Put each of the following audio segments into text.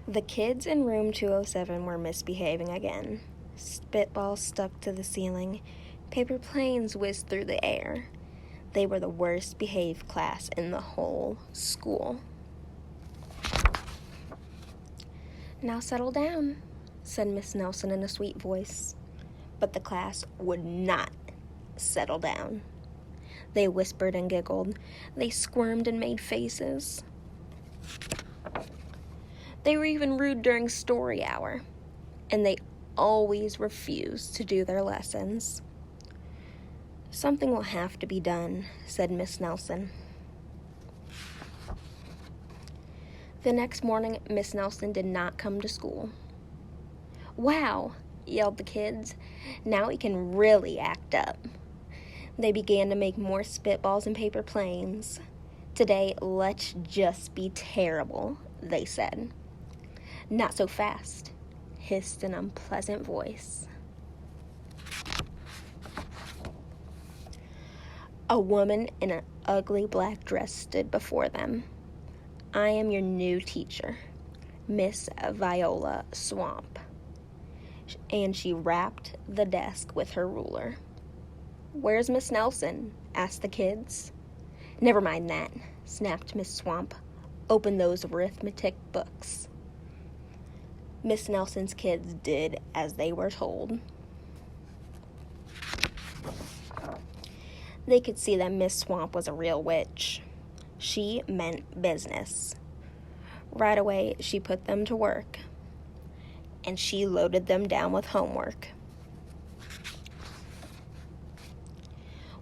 The kids in room 207 were misbehaving again. Spitballs stuck to the ceiling. Paper planes whizzed through the air. They were the worst behaved class in the whole school. "Now settle down," said Miss Nelson in a sweet voice. But the class would not settle down. They whispered and giggled. They squirmed and made faces. They were even rude during story hour, and they always refused to do their lessons. "Something will have to be done," said Miss Nelson. The next morning, Miss Nelson did not come to school. "Wow," yelled the kids. "Now we can really act up." They began to make more spitballs and paper planes. "Today, let's just be terrible," they said. "Not so fast," hissed an unpleasant voice. A woman in an ugly black dress stood before them. "I am your new teacher, Miss Viola Swamp." And she rapped the desk with her ruler. "Where's Miss Nelson?" asked the kids. "Never mind that," snapped Miss Swamp. "Open those arithmetic books." Miss Nelson's kids did as they were told. They could see that Miss Swamp was a real witch. She meant business. Right away, she put them to work, and she loaded them down with homework.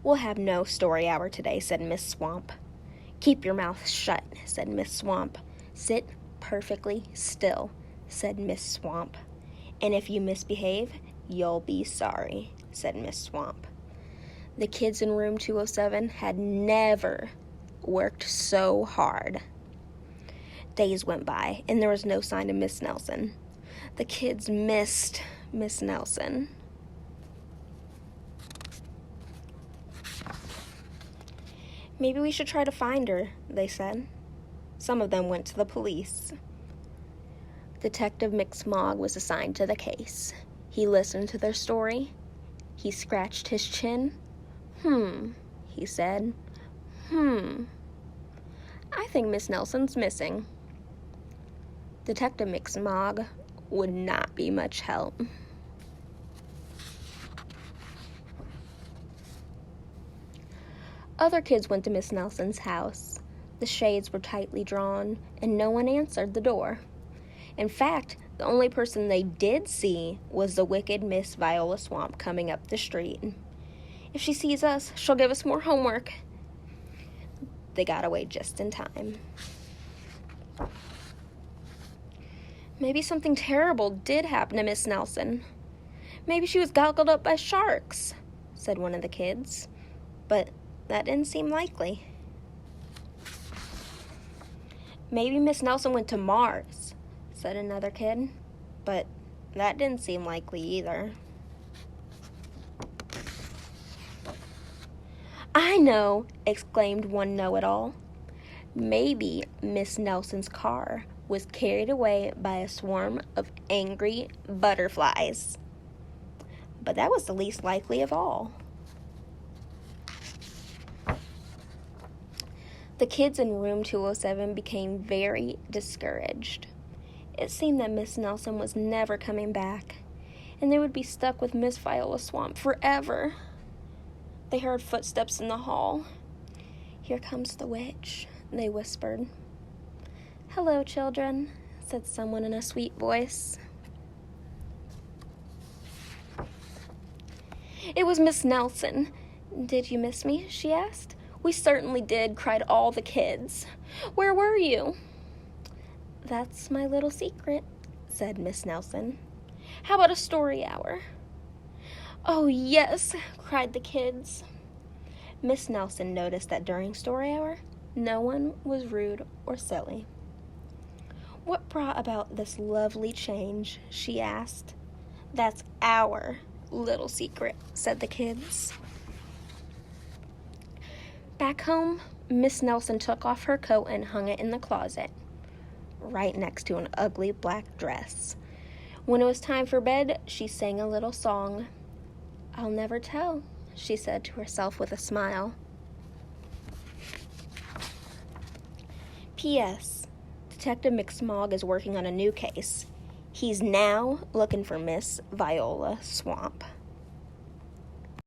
"We'll have no story hour today," said Miss Swamp. "Keep your mouth shut," said Miss Swamp. "Sit perfectly still," said Miss Swamp. "And if you misbehave, you'll be sorry," said Miss Swamp. The kids in room 207 had never worked so hard. Days went by, and there was no sign of Miss Nelson. The kids missed Miss Nelson. "Maybe we should try to find her," they said. Some of them went to the police. Detective McSmog was assigned to the case. He listened to their story. He scratched his chin. He said. "I think Miss Nelson's missing." Detective McSmog would not be much help. Other kids went to Miss Nelson's house. The shades were tightly drawn, and no one answered the door. In fact, the only person they did see was the wicked Miss Viola Swamp coming up the street. "If she sees us, she'll give us more homework." They got away just in time. "Maybe something terrible did happen to Miss Nelson. Maybe she was gobbled up by sharks," said one of the kids. But that didn't seem likely. "Maybe Miss Nelson went to Mars," said another kid. But that didn't seem likely either. "I know," exclaimed one know-it-all. "Maybe Miss Nelson's car was carried away by a swarm of angry butterflies." But that was the least likely of all. The kids in room 207 became very discouraged. It seemed that Miss Nelson was never coming back, and they would be stuck with Miss Viola Swamp forever. They heard footsteps in the hall. "Here comes the witch," they whispered. "Hello, children," said someone in a sweet voice. It was Miss Nelson. "Did you miss me?" she asked. "We certainly did," cried all the kids. "Where were you?" "That's my little secret," said Miss Nelson. "How about a story hour?" "Oh, yes," cried the kids. Miss Nelson noticed that during story hour, no one was rude or silly. "What brought about this lovely change?" she asked. "That's our little secret," said the kids. Back home, Miss Nelson took off her coat and hung it in the closet. right next to an ugly black dress. When it was time for bed, she sang a little song. "I'll never tell," she said to herself with a smile. P.S. Detective McSmog is working on a new case. He's now looking for Miss Viola Swamp.